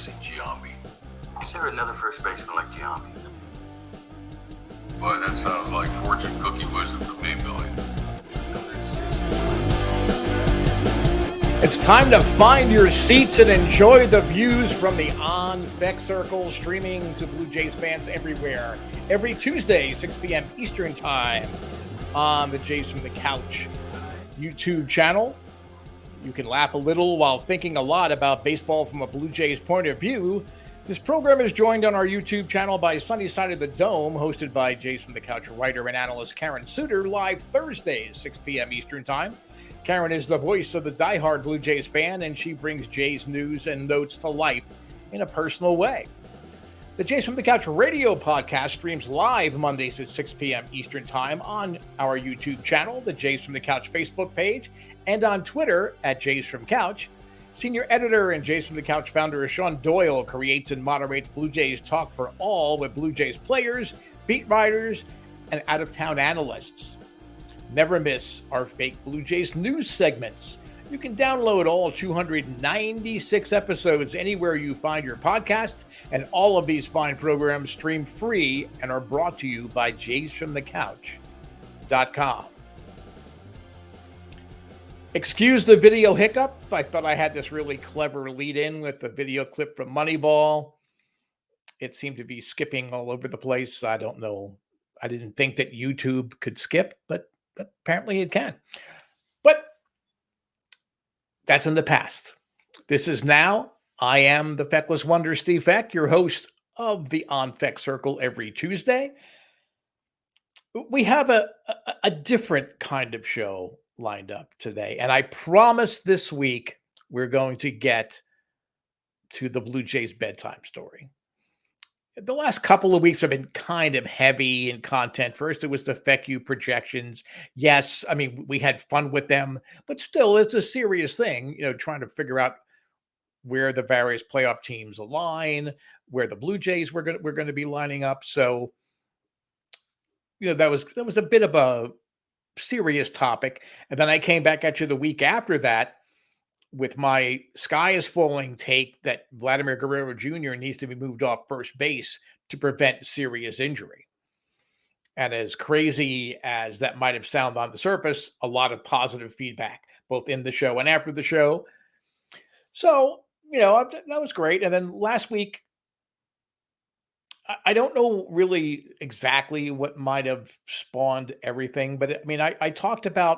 see Giambi. Is there another first baseman like Giambi? Boy, that sounds like fortune cookie wisdom to me, Billy. It's time to find your seats and enjoy the views from the On Fek Circle, streaming to Blue Jays fans everywhere. Every Tuesday, 6 p.m. Eastern Time on the Jays from the Couch YouTube channel. You can laugh a little while thinking a lot about baseball from a Blue Jays point of view. This program is joined on our YouTube channel by Sunny Side of the Dome, hosted by Jays from the Couch writer and analyst Karen Suter, live Thursdays, 6 p.m. Eastern Time. Karen is the voice of the diehard Blue Jays fan, and she brings Jays news and notes to life in a personal way. The Jays from the Couch radio podcast streams live Mondays at 6 p.m. Eastern Time on our YouTube channel, the Jays from the Couch Facebook page, and on Twitter at Jays from Couch. Senior editor and Jays from the Couch founder Shaun Doyle creates and moderates Blue Jays Talk for All with Blue Jays players, beat writers, and out-of-town analysts. Never miss our fake Blue Jays news segments. You can download all 296 episodes anywhere you find your podcasts, and all of these fine programs stream free and are brought to you by JaysFromTheCouch.com. Excuse the video hiccup. I thought I had this really clever lead in with the video clip from Moneyball. It seemed to be skipping all over the place. I don't know. I didn't think that YouTube could skip, but apparently it can. But that's in the past. This is now. I am the Fekless Wonder, Steve Fek, your host of the On Fek Circle every Tuesday. We have a different kind of show lined up today, and I promise this week we're going to get to the Blue Jays bedtime story. The last couple of weeks have been kind of heavy in content. First, it was the FECU projections. Yes, I mean, we had fun with them, but still, it's a serious thing, trying to figure out where the various playoff teams align, where the Blue Jays were going to be lining up. So, that was a bit of a serious topic. And then I came back at you the week after that with my sky is falling take that Vladimir Guerrero Jr. needs to be moved off first base to prevent serious injury. And as crazy as that might have sounded on the surface, a lot of positive feedback, both in the show and after the show. So, that was great. And then last week, I don't know really exactly what might have spawned everything, but I mean, I talked about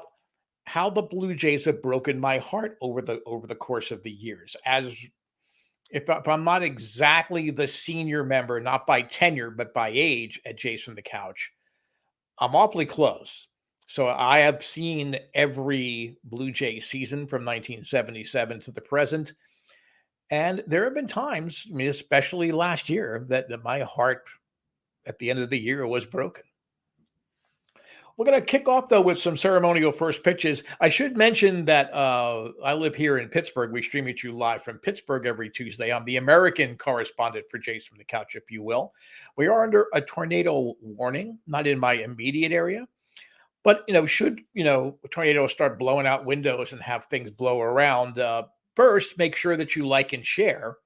how the Blue Jays have broken my heart over the course of the years. As if I'm not exactly the senior member, not by tenure, but by age at Jays from the Couch, I'm awfully close. So I have seen every Blue Jays season from 1977 to the present. And there have been times, I mean, especially last year, that my heart at the end of the year was broken. We're going to kick off, though, with some ceremonial first pitches. I should mention that I live here in Pittsburgh. We stream at you live from Pittsburgh every Tuesday. I'm the American correspondent for Jays from the Couch, if you will. We are under a tornado warning, not in my immediate area. But, should, a tornado start blowing out windows and have things blow around, first, make sure that you like and share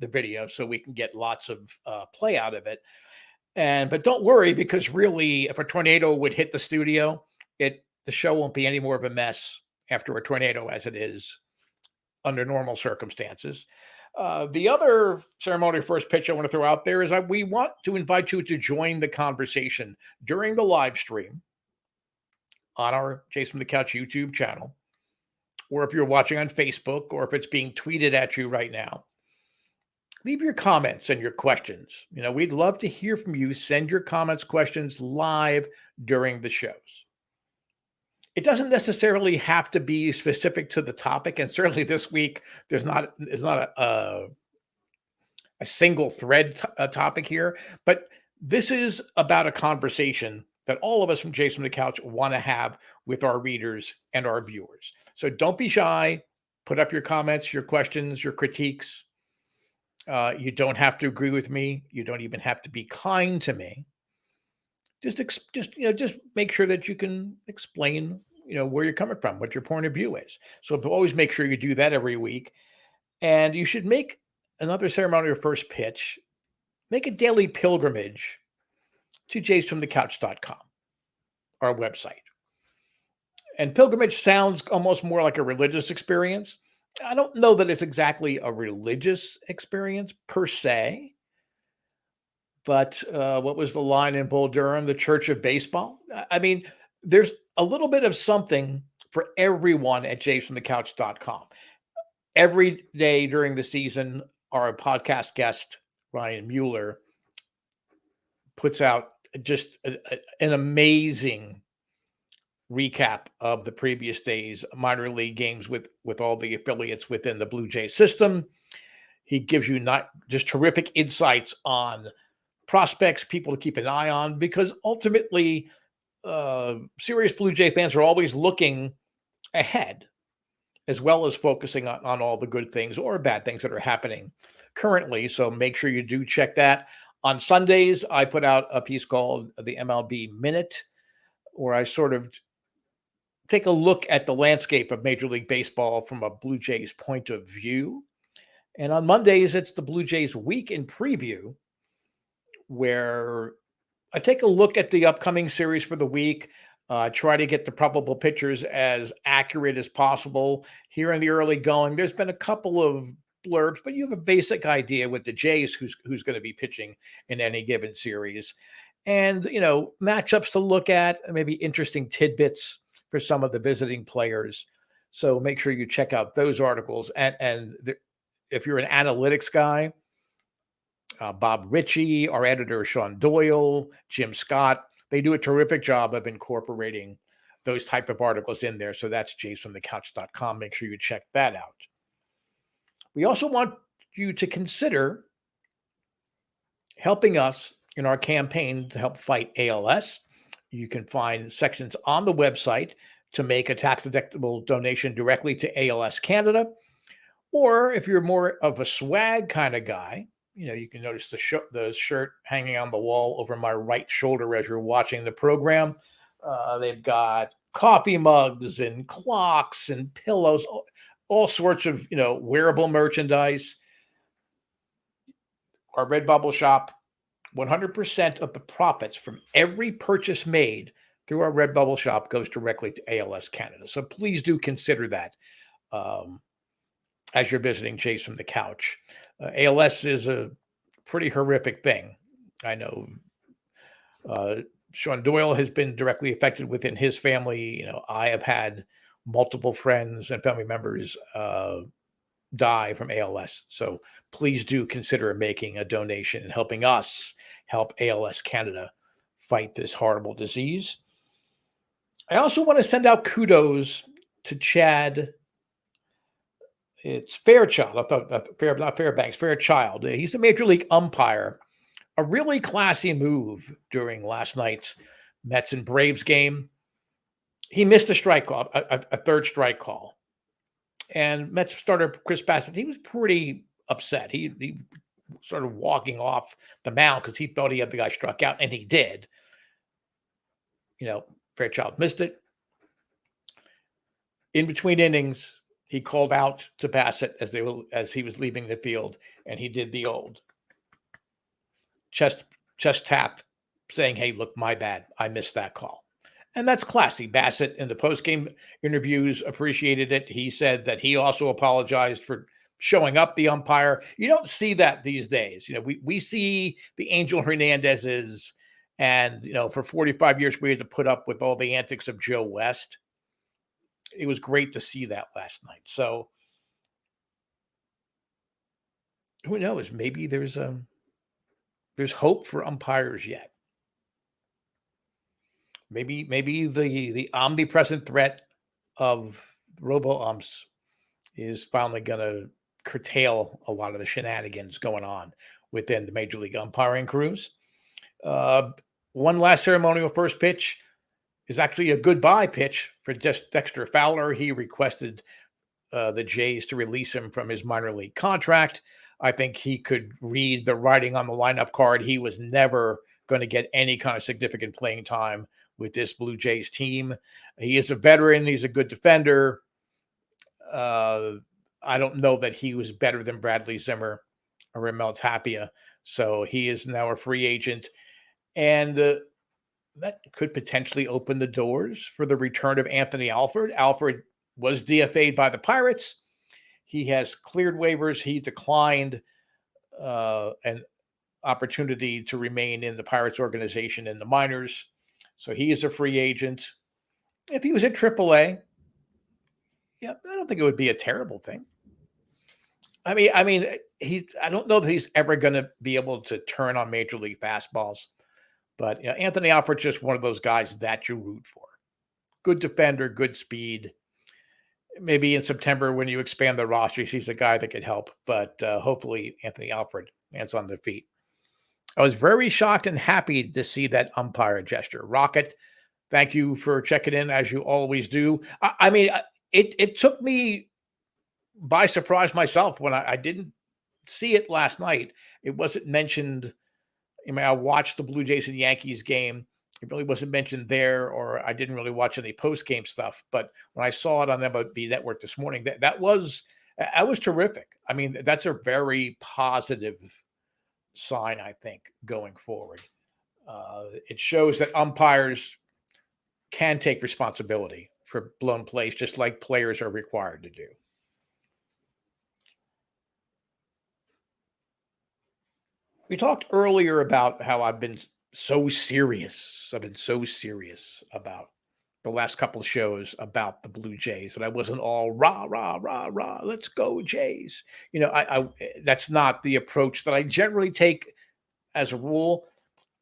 the video so we can get lots of play out of it. But don't worry, because really, if a tornado would hit the studio, the show won't be any more of a mess after a tornado as it is under normal circumstances. The other ceremonial first pitch I want to throw out there is that we want to invite you to join the conversation during the live stream on our Jays from the Couch YouTube channel, or if you're watching on Facebook, or if it's being tweeted at you right now. Leave your comments and your questions. We'd love to hear from you. Send your comments, questions live during the shows. It doesn't necessarily have to be specific to the topic, and certainly this week there's not a single thread topic here, but this is about a conversation that all of us from Jays from the Couch want to have with our readers and our viewers. So don't be shy. Put up your comments, your questions, your critiques. You don't have to agree with me. You don't even have to be kind to me. Just make sure that you can explain, where you're coming from, what your point of view is. So always make sure you do that every week. And you should make another ceremonial first pitch, make a daily pilgrimage to JFtC.com, our website. And pilgrimage sounds almost more like a religious experience. I don't know that it's exactly a religious experience per se, but what was the line in Bull Durham? The Church of Baseball. I mean, there's a little bit of something for everyone at JFtC.com. Every day during the season, our podcast guest, Ryan Mueller, puts out just an amazing recap of the previous day's minor league games with all the affiliates within the Blue Jays system. He gives you not just terrific insights on prospects, people to keep an eye on, because ultimately, serious Blue Jay fans are always looking ahead, as well as focusing on all the good things or bad things that are happening currently. So make sure you do check that. On Sundays, I put out a piece called the MLB Minute, where I sort of take a look at the landscape of Major League Baseball from a Blue Jays point of view. And on Mondays, it's the Blue Jays Week in Preview, where I take a look at the upcoming series for the week, try to get the probable pitchers as accurate as possible. Here in the early going, there's been a couple of blurbs, but you have a basic idea with the Jays who's going to be pitching in any given series. And, matchups to look at, maybe interesting tidbits for some of the visiting players. So make sure you check out those articles. If you're an analytics guy, Bob Ritchie, our editor, Shaun Doyle, Jim Scott, they do a terrific job of incorporating those type of articles in there. So that's JFromTheCouch.com. Make sure you check that out. We also want you to consider helping us in our campaign to help fight ALS. You can find sections on the website to make a tax-deductible donation directly to ALS Canada. Or if you're more of a swag kind of guy, you can notice the shirt hanging on the wall over my right shoulder as you're watching the program. They've got coffee mugs and clocks and pillows, all sorts of, wearable merchandise. Our Redbubble shop, 100% of the profits from every purchase made through our Redbubble shop goes directly to ALS Canada. So please do consider that as you're visiting Chase from the Couch. ALS is a pretty horrific thing. I know Shaun Doyle has been directly affected within his family. I have had multiple friends and family members die from ALS. So please do consider making a donation and helping us help ALS Canada fight this horrible disease. I also want to send out kudos to Chad. It's Fairchild. I thought not Fairbanks, Fairchild. He's the Major League umpire. A really classy move during last night's Mets and Braves game. He missed a strike call, a third strike call. And Mets starter Chris Bassett, he was pretty upset. He started walking off the mound because he thought he had the guy struck out, and he did. Fairchild missed it. In between innings, he called out to Bassett as he was leaving the field, and he did the old chest tap, saying, "Hey, look, my bad. I missed that call." And that's classy. Bassett in the postgame interviews appreciated it. He said that he also apologized for showing up the umpire. You don't see that these days. We see the Angel Hernandez's, and for 45 years we had to put up with all the antics of Joe West. It was great to see that last night. So who knows? Maybe there's hope for umpires yet. Maybe the omnipresent threat of robo-umps is finally going to curtail a lot of the shenanigans going on within the Major League umpiring crews. One last ceremonial first pitch is actually a goodbye pitch for Dexter Fowler. He requested the Jays to release him from his minor league contract. I think he could read the writing on the lineup card. He was never going to get any kind of significant playing time with this Blue Jays team. He is a veteran. He's a good defender. I don't know that he was better than Bradley Zimmer Ramel Tapia. So he is now a free agent. And that could potentially open the doors for the return of Anthony Alford. Alford was DFA'd by the Pirates. He has cleared waivers. He declined an opportunity to remain in the Pirates organization in the minors. So he is a free agent. If he was at AAA, yeah, I don't think it would be a terrible thing. I mean, I don't know that he's ever going to be able to turn on major league fastballs, but Anthony Alford's just one of those guys that you root for. Good defender, good speed. Maybe in September when you expand the roster, he's a guy that could help, but hopefully Anthony Alford lands on their feet. I was very shocked and happy to see that umpire gesture. Rocket, thank you for checking in as you always do. I mean, it took me by surprise myself when I didn't see it last night. It wasn't mentioned. I mean, I watched the Blue Jays and Yankees game. It really wasn't mentioned there, or I didn't really watch any post-game stuff. But when I saw it on MLB Network this morning, that was terrific. I mean, that's a very positive sign, I think, going forward. It shows that umpires can take responsibility for blown plays, just like players are required to do. We talked earlier about how I've been so serious. I've been so serious about the last couple of shows about the Blue Jays that I wasn't all rah, rah, rah, rah, let's go Jays. I that's not the approach that I generally take as a rule.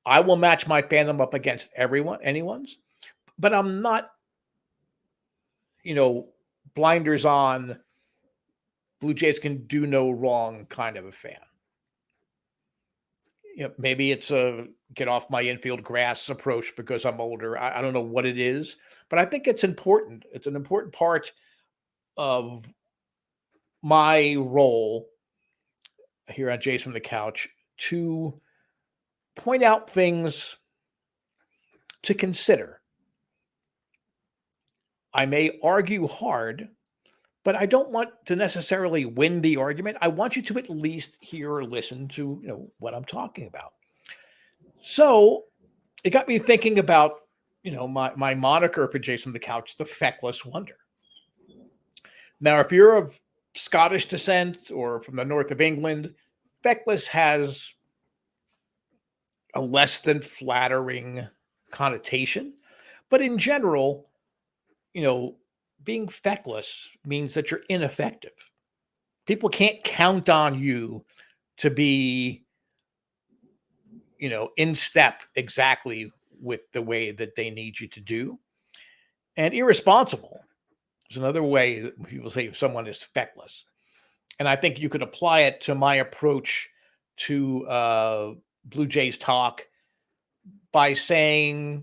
I will match my fandom up against anyone's, but I'm not, blinders on, Blue Jays can do no wrong kind of a fan. Maybe it's a get off my infield grass approach because I'm older. I don't know what it is, but I think it's important. It's an important part of my role here on Jays from the Couch to point out things to consider. I may argue hard, but I don't want to necessarily win the argument. I want you to at least hear or listen to what I'm talking about. So it got me thinking about my moniker for Jason the Couch, the Fekless Wonder. Now, if you're of Scottish descent or from the north of England, feckless has a less than flattering connotation, but in general, being feckless means that you're ineffective. People can't count on you to be, in step exactly with the way that they need you to do. And irresponsible is another way that people say someone is feckless. And I think you could apply it to my approach to Blue Jays talk by saying,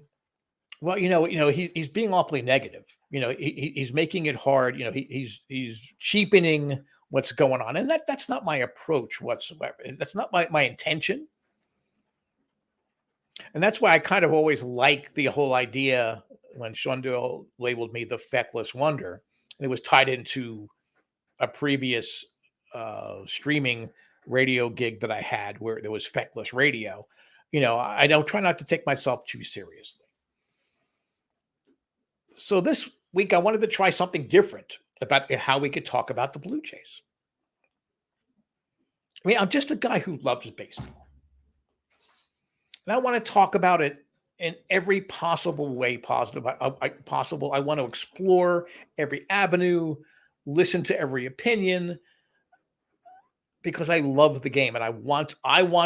well, he's being awfully negative. He's making it hard. He's cheapening what's going on, and that's not my approach whatsoever. That's not my intention, and that's why I kind of always like the whole idea when Shaun Doyle labeled me the Feckless Wonder, and it was tied into a previous streaming radio gig that I had where there was Feckless Radio. I don't try not to take myself too seriously. So this week, I wanted to try something different about how we could talk about the Blue Jays. I mean, I'm just a guy who loves baseball. And I want to talk about it in every possible way possible. I want to explore every avenue, listen to every opinion, because I love the game and I want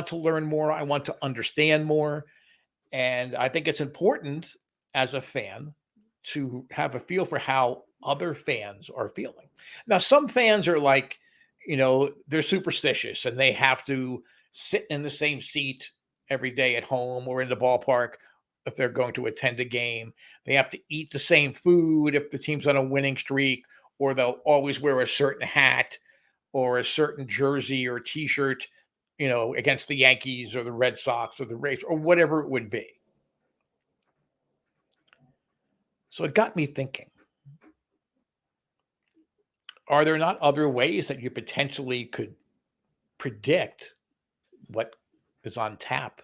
to learn more. I want to understand more. And I think it's important as a fan to have a feel for how other fans are feeling. Now, some fans are like, they're superstitious and they have to sit in the same seat every day at home or in the ballpark if they're going to attend a game. They have to eat the same food if the team's on a winning streak, or they'll always wear a certain hat or a certain jersey or T-shirt, against the Yankees or the Red Sox or the Rays or whatever it would be. So it got me thinking, are there not other ways that you potentially could predict what is on tap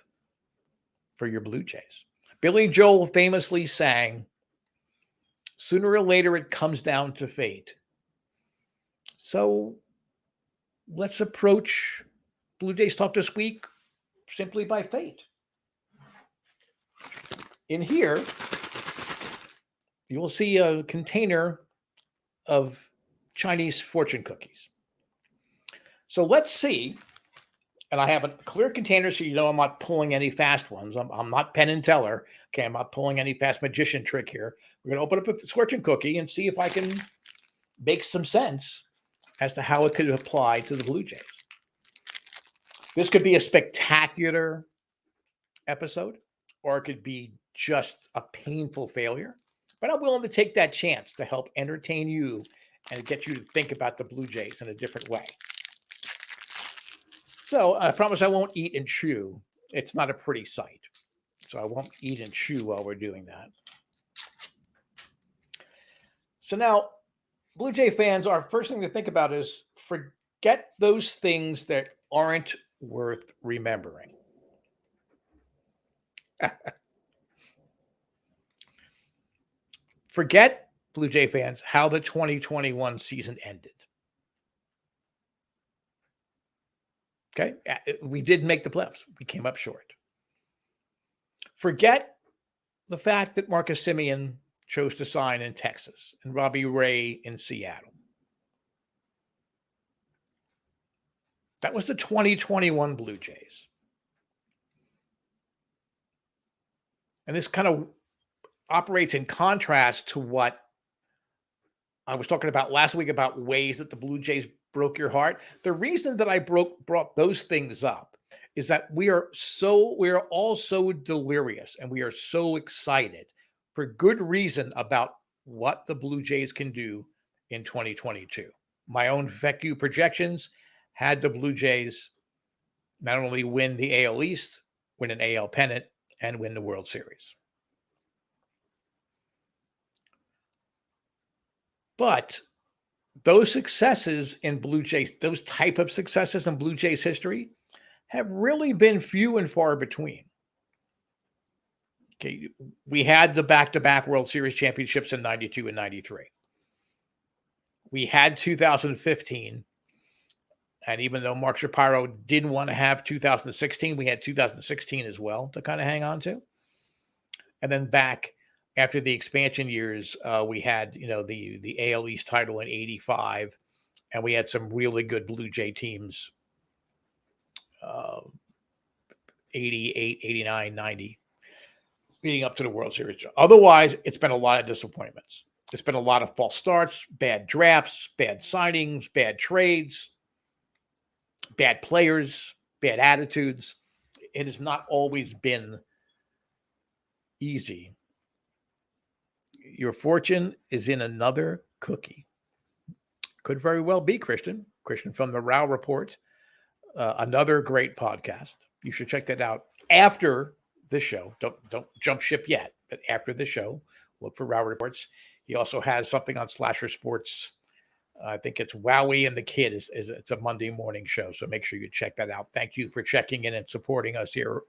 for your Blue Jays. Billy Joel famously sang, "Sooner or later it comes down to fate." So let's approach Blue Jays Talk this week simply by fate. In here, you will see a container of Chinese fortune cookies. So let's see. And I have a clear container, so you know I'm not pulling any fast ones. I'm not Penn and Teller. Okay, I'm not pulling any fast magician trick here. We're going to open up a fortune cookie and see if I can make some sense as to how it could apply to the Blue Jays. This could be a spectacular episode, or it could be just a painful failure. But I'm willing to take that chance to help entertain you and get you to think about the Blue Jays in a different way. So I promise I won't eat and chew. It's not a pretty sight. So I won't eat and chew while we're doing that. So now, Blue Jay fans, our first thing to think about is forget those things that aren't worth remembering. Forget, Blue Jay fans, how the 2021 season ended. Okay, we did make the playoffs. We came up short. Forget the fact that Marcus Semien chose to sign in Texas and Robbie Ray in Seattle. That was the 2021 Blue Jays. And this kind of operates in contrast to what I was talking about last week about ways that the Blue Jays broke your heart. The reason that I brought those things up is that we are all so delirious and we are so excited for good reason about what the Blue Jays can do in 2022. My own FECU projections had the Blue Jays not only win the AL East, win an AL pennant, and win the World Series. But those successes in Blue Jays, those type of successes in Blue Jays history have really been few and far between. Okay, we had the back-to-back World Series championships in 92 and 93. We had 2015. And even though Mark Shapiro didn't want to have 2016, we had 2016 as well to kind of hang on to. And then back after the expansion years, we had, the AL East title in 85, and we had some really good Blue Jay teams, 88, 89, 90, leading up to the World Series. Otherwise, it's been a lot of disappointments. It's been a lot of false starts, bad drafts, bad signings, bad trades, bad players, bad attitudes. It has not always been easy. Your fortune is in another cookie. Could very well be Christian from the Rao Report, another great podcast. You should check that out after the show. Don't jump ship yet, but after the show, look for Rao Reports. He also has something on Slasher Sports. I think it's Wowie and the Kid. It's a Monday morning show, so make sure you check that out. Thank you for checking in and supporting us here,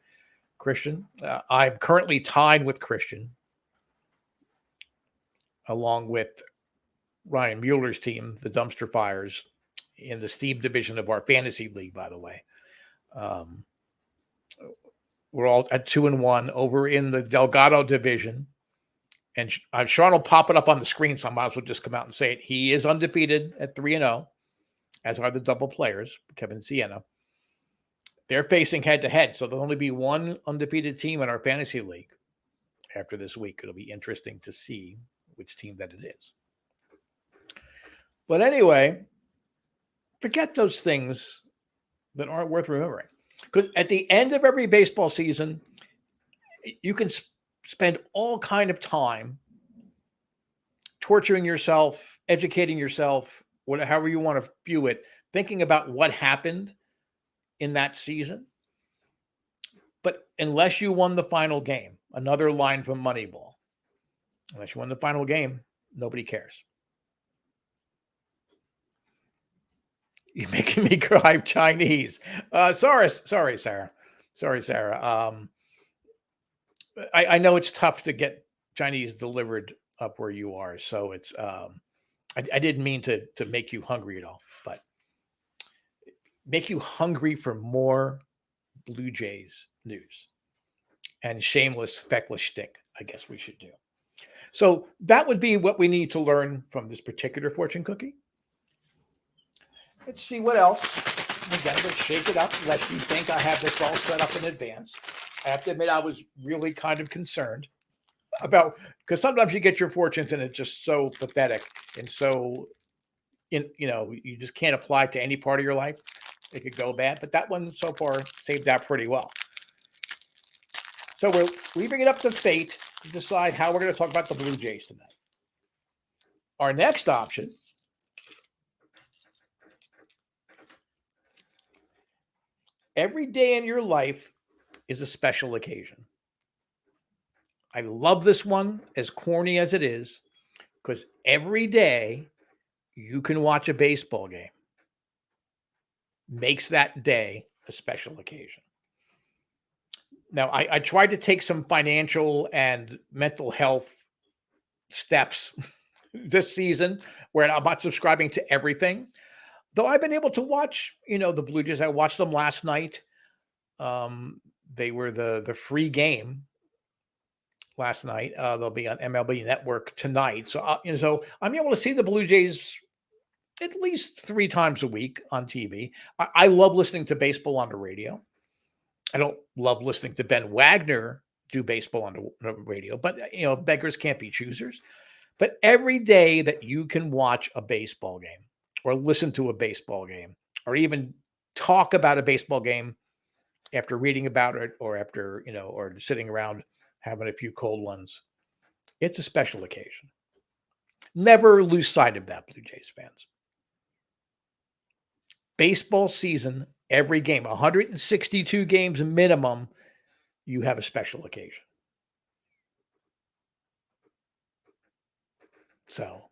Christian. I'm currently tied with Christian, along with Ryan Mueller's team, the Dumpster Fires, in the Steve division of our fantasy league, by the way. We're all at 2-1 over in the Delgado division. And Shaun will pop it up on the screen, so I might as well just come out and say it. He is undefeated at 3-0, as are the double players, Kevin Sienna. They're facing head-to-head, so there'll only be one undefeated team in our fantasy league after this week. It'll be interesting to see which team that it is. But anyway, forget those things that aren't worth remembering. Because at the end of every baseball season, you can spend all kind of time torturing yourself, educating yourself, however you want to view it, thinking about what happened in that season. But unless you won the final game, another line from Moneyball, unless you won the final game, nobody cares. You're making me cry Chinese. Sorry, Sarah. Sorry, Sarah. I know it's tough to get Chinese delivered up where you are, so it's I didn't mean to make you hungry at all, but make you hungry for more Blue Jays news and shameless feckless shtick, I guess we should do. So that would be what we need to learn from this particular fortune cookie. Let's see what else. Again, let's shake it up lest you think I have this all set up in advance. I have to admit, I was really kind of concerned about, because sometimes you get your fortunes and it's just so pathetic and so you just can't apply it to any part of your life. It could go bad, but that one so far saved out pretty well. So we're leaving it up to fate to decide how we're going to talk about the Blue Jays tonight. Our next option every day in your life is a special occasion. I love this one, as corny as it is, because every day you can watch a baseball game. Makes that day a special occasion. Now, I tried to take some financial and mental health steps this season where I'm not subscribing to everything. Though I've been able to watch, the Blue Jays. I watched them last night. They were the free game last night. They'll be on MLB Network tonight. So, so I'm able to see the Blue Jays at least 3 times a week on TV. I love listening to baseball on the radio. I don't love listening to Ben Wagner do baseball on the radio, but beggars can't be choosers. But every day that you can watch a baseball game or listen to a baseball game or even talk about a baseball game after reading about it or after, or sitting around having a few cold ones, it's a special occasion. Never lose sight of that, Blue Jays fans. Baseball season, every game, 162 games minimum, you have a special occasion. So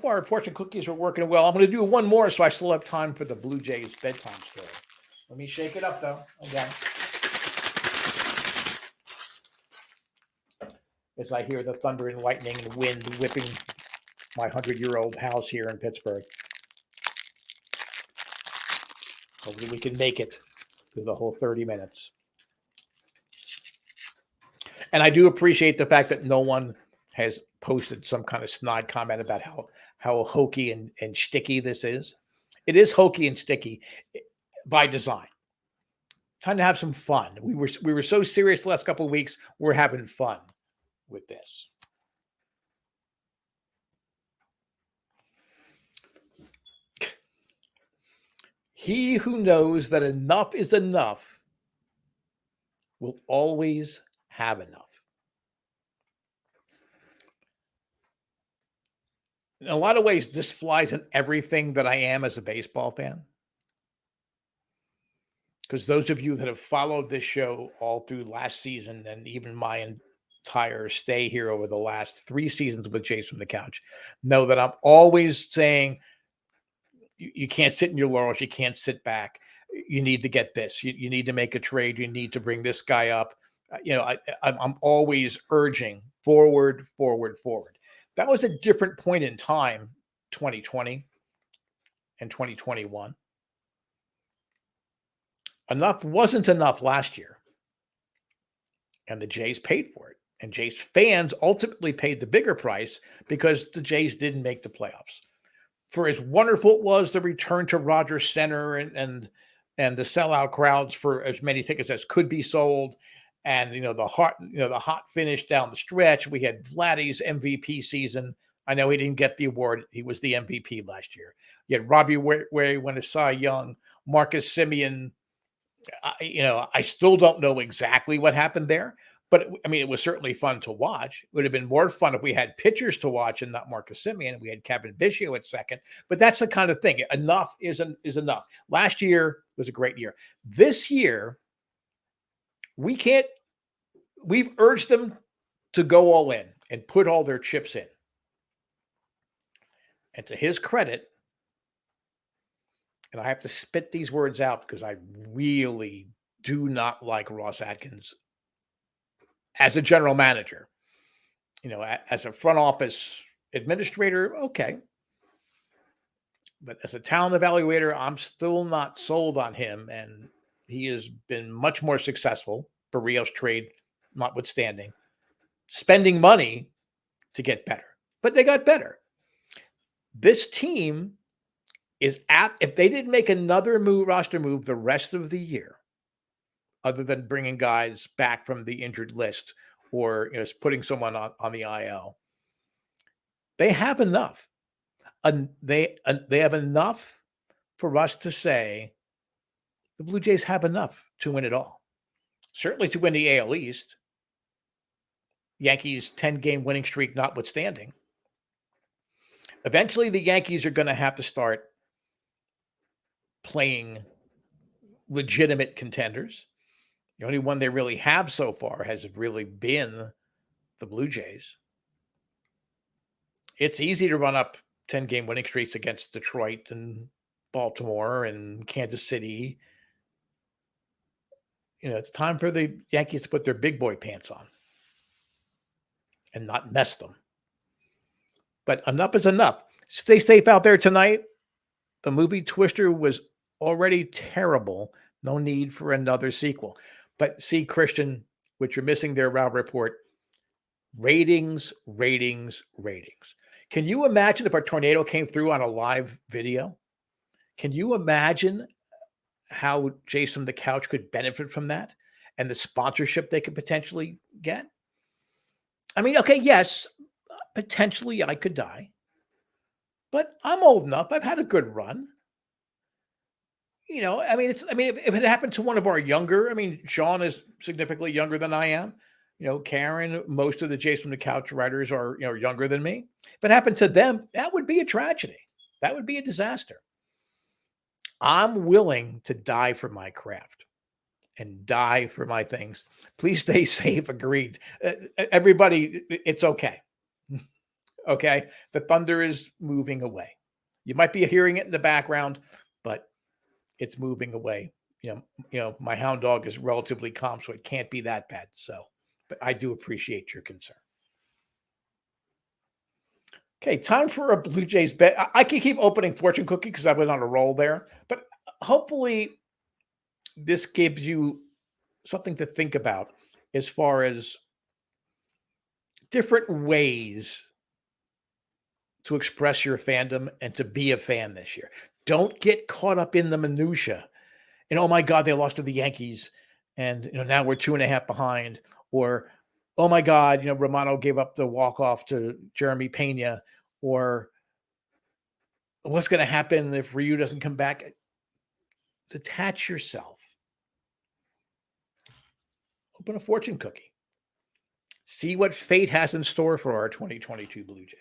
far, fortune cookies are working well. I'm going to do one more so I still have time for the Blue Jays bedtime story. Let me shake it up, though, again. As I hear the thunder and lightning and wind whipping my 100-year-old house here in Pittsburgh. Hopefully we can make it through the whole 30 minutes. And I do appreciate the fact that no one has posted some kind of snide comment about how hokey and sticky this is. It is hokey and sticky by design. Time to have some fun. We were so serious the last couple of weeks. We're having fun with this. He who knows that enough is enough will always have enough. In a lot of ways, this flies in everything that I am as a baseball fan. Because those of you that have followed this show all through last season and even my entire stay here over the last 3 seasons with Jays from the Couch know that I'm always saying, you can't sit in your laurels. You can't sit back. You need to get this. You need to make a trade. You need to bring this guy up. I'm always urging forward. That was a different point in time, 2020 and 2021. Enough wasn't enough last year. And the Jays paid for it. And Jays fans ultimately paid the bigger price because the Jays didn't make the playoffs. For as wonderful it was the return to Rogers Center and the sellout crowds for as many tickets as could be sold, and the hot finish down the stretch. We had Vladdy's MVP season. I know he didn't get the award. He was the MVP last year. You had Robbie Ray win a Cy Young, Marcus Semien. I still don't know exactly what happened there. But, it was certainly fun to watch. It would have been more fun if we had pitchers to watch and not Marcus Semien. We had Kevin Biggio at second. But that's the kind of thing. Enough is enough. Last year was a great year. This year, we've urged them to go all in and put all their chips in. And to his credit, and I have to spit these words out because I really do not like Ross Atkins as a general manager. As a front office administrator, okay. But as a talent evaluator, I'm still not sold on him. And he has been much more successful, Barrios trade notwithstanding, spending money to get better. But they got better. This team is if they didn't make another roster move the rest of the year, other than bringing guys back from the injured list or putting someone on the IL, they have enough. They have enough for us to say the Blue Jays have enough to win it all. Certainly to win the AL East. Yankees' 10-game winning streak notwithstanding. Eventually, the Yankees are going to have to start playing legitimate contenders. The only one they really have so far has really been the Blue Jays. It's easy to run up 10-game winning streaks against Detroit and Baltimore and Kansas City. It's time for the Yankees to put their big boy pants on and not mess them. But enough is enough. Stay safe out there tonight. The movie Twister was already terrible. No need for another sequel. But see, Christian, what you're missing there, Rob Report, ratings. Can you imagine if a tornado came through on a live video? Can you imagine how Jason the Couch could benefit from that and the sponsorship they could potentially get? I mean, okay, yes, potentially I could die, but I'm old enough. I've had a good run. If it happened to one of our younger, Shaun is significantly younger than I am. Karen, most of the Jason the Couch writers are, younger than me. If it happened to them, that would be a tragedy. That would be a disaster. I'm willing to die for my craft and die for my things. Please stay safe. Agreed. Everybody, it's okay. Okay. The thunder is moving away. You might be hearing it in the background, but it's moving away. My hound dog is relatively calm, so it can't be that bad. But I do appreciate your concern. Okay, time for a Blue Jays bet. I can keep opening fortune cookie because I went on a roll there, but hopefully this gives you something to think about as far as different ways to express your fandom and to be a fan this year. Don't get caught up in the minutia. And oh my God, they lost to the Yankees, and now we're 2.5 behind. Or oh my God, Romano gave up the walk-off to Jeremy Pena. Or what's going to happen if Ryu doesn't come back? Detach yourself. Open a fortune cookie. See what fate has in store for our 2022 Blue Jays.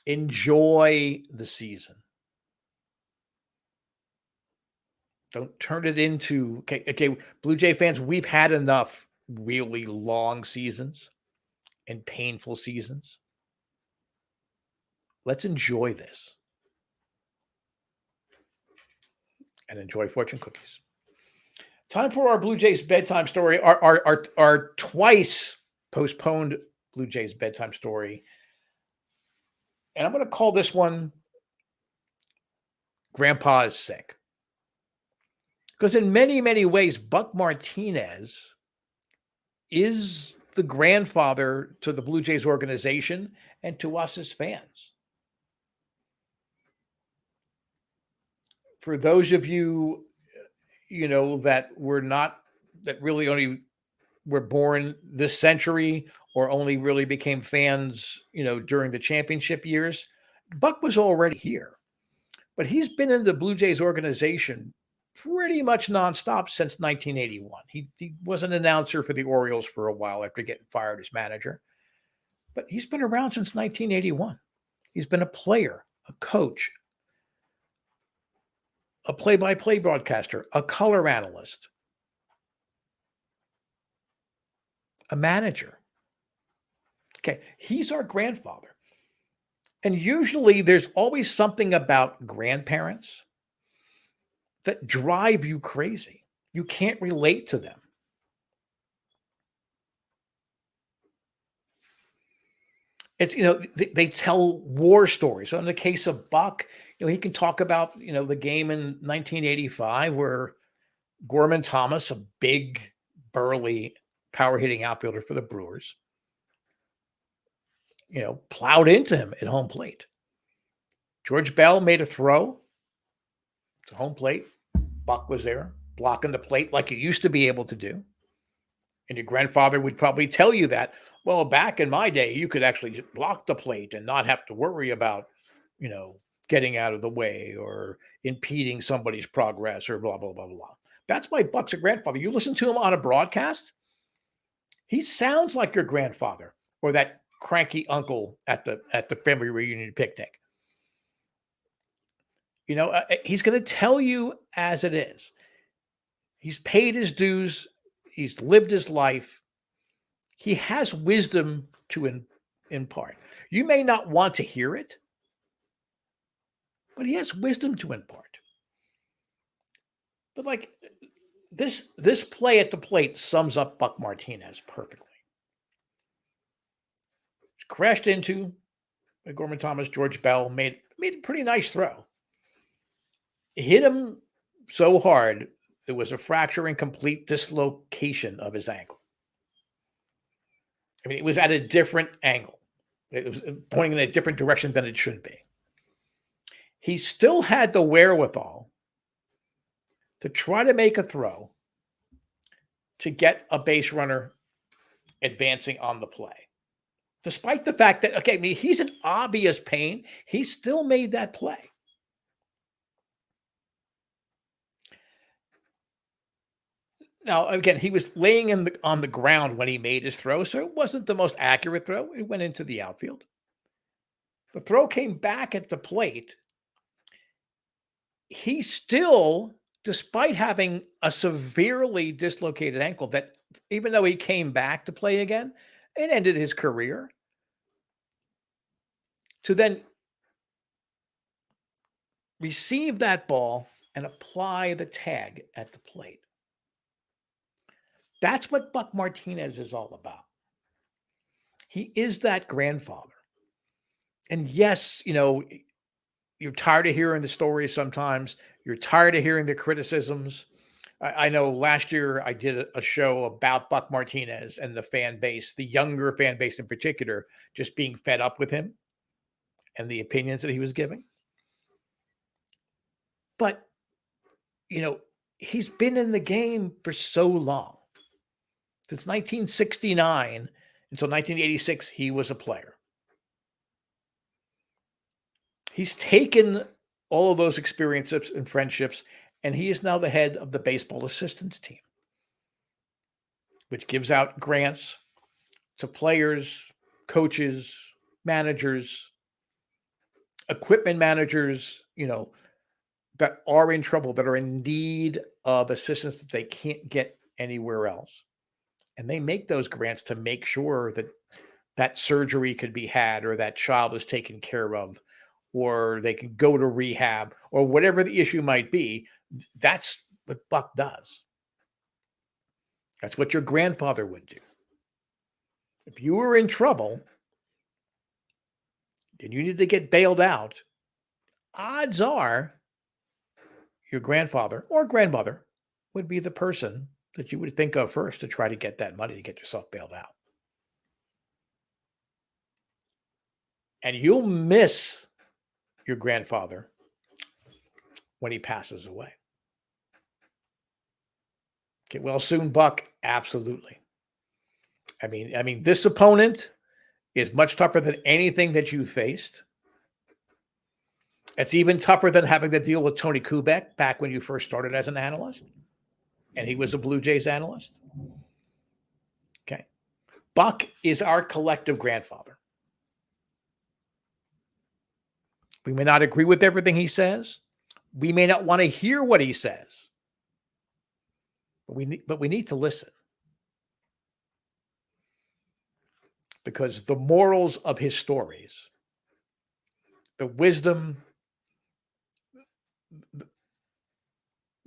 Enjoy the season. Don't turn it into, okay, Blue Jay fans, we've had enough really long seasons and painful seasons. Let's enjoy this and enjoy fortune cookies. Time for our Blue Jays bedtime story, our twice postponed Blue Jays bedtime story. And I'm going to call this one Grandpa is Sick. Because in many, many ways, Buck Martinez is the grandfather to the Blue Jays organization and to us as fans. For those of you, that really only were born this century or only really became fans, during the championship years, Buck was already here. But he's been in the Blue Jays organization pretty much nonstop since 1981. He was an announcer for the Orioles for a while after getting fired as manager. But he's been around since 1981. He's been a player, a coach, a play-by-play broadcaster, a color analyst, a manager. Okay, he's our grandfather. And usually there's always something about grandparents that drive you crazy. You can't relate to them. It's, they tell war stories. So in the case of Buck, he can talk about, the game in 1985 where Gorman Thomas, a big, burly, power hitting outfielder for the Brewers, plowed into him at home plate. George Bell made a throw to home plate. Buck was there blocking the plate like you used to be able to do. And your grandfather would probably tell you that, well, back in my day, you could actually just block the plate and not have to worry about, getting out of the way or impeding somebody's progress or blah, blah, blah, blah. That's why Buck's a grandfather. You listen to him on a broadcast, he sounds like your grandfather or that cranky uncle at the family reunion picnic. He's going to tell you as it is. He's paid his dues. He's lived his life. He has wisdom to impart. You may not want to hear it, but he has wisdom to impart. But like this play at the plate sums up Buck Martinez perfectly. It's crashed into by Gorman Thomas. George Bell made a pretty nice throw. It hit him so hard there was a fracture and complete dislocation of his ankle. I mean, it was at a different angle. It was pointing in a different direction than it should be. He still had the wherewithal to try to make a throw to get a base runner advancing on the play. Despite the fact that, he's in obvious pain, he still made that play. Now, again, he was laying on the ground when he made his throw, so it wasn't the most accurate throw. It went into the outfield. The throw came back at the plate. He still, despite having a severely dislocated ankle, that even though he came back to play again, it ended his career, to then receive that ball and apply the tag at the plate. That's what Buck Martinez is all about. He is that grandfather. And yes, you're tired of hearing the stories sometimes. You're tired of hearing the criticisms. I know last year I did a show about Buck Martinez and the fan base, the younger fan base in particular, just being fed up with him and the opinions that he was giving. But, he's been in the game for so long. Since 1969 until 1986, he was a player. He's taken all of those experiences and friendships, and he is now the head of the baseball assistance team, which gives out grants to players, coaches, managers, equipment managers, that are in trouble, that are in need of assistance that they can't get anywhere else. And they make those grants to make sure that surgery could be had, or that child is taken care of, or they can go to rehab, or whatever the issue might be. That's what Buck does. That's what your grandfather would do. If you were in trouble and you needed to get bailed out, odds are your grandfather or grandmother would be the person that you would think of first to try to get that money to get yourself bailed out. And you'll miss your grandfather when he passes away. Get well soon, Buck. Absolutely. I mean, this opponent is much tougher than anything that you faced. It's even tougher than having to deal with Tony Kubek back when you first started as an analyst, and he was a Blue Jays analyst. Okay. Buck is our collective grandfather. We may not agree with everything he says. We may not want to hear what he says. But we need to listen. Because the morals of his stories, the wisdom,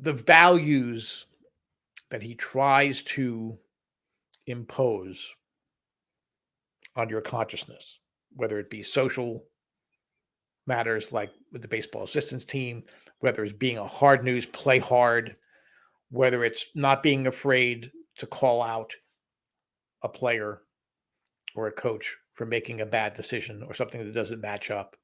the values that he tries to impose on your consciousness, whether it be social matters like with the baseball assistance team, whether it's being a hard news, play hard, whether it's not being afraid to call out a player or a coach for making a bad decision or something that doesn't match up.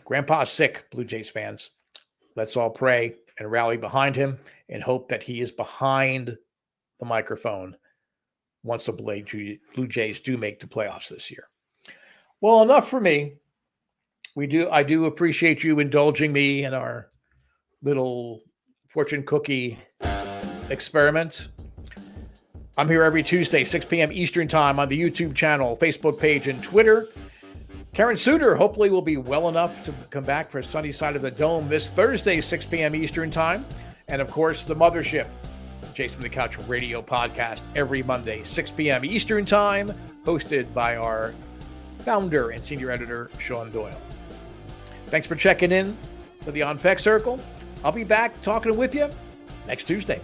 Grandpa's sick, Blue Jays fans. Let's all pray and rally behind him and hope that he is behind the microphone once the Blue Jays do make the playoffs this year. Well, enough for me. I do appreciate you indulging me in our little fortune cookie experiment. I'm here every Tuesday, 6 p.m. Eastern Time on the YouTube channel, Facebook page, and Twitter. Karen Suter hopefully will be well enough to come back for Sunny Side of the Dome this Thursday, 6 p.m. Eastern Time. And, of course, The Mothership, Jason from the Couch radio podcast every Monday, 6 p.m. Eastern Time, hosted by our founder and senior editor, Shaun Doyle. Thanks for checking in to the On Fek Circle. I'll be back talking with you next Tuesday.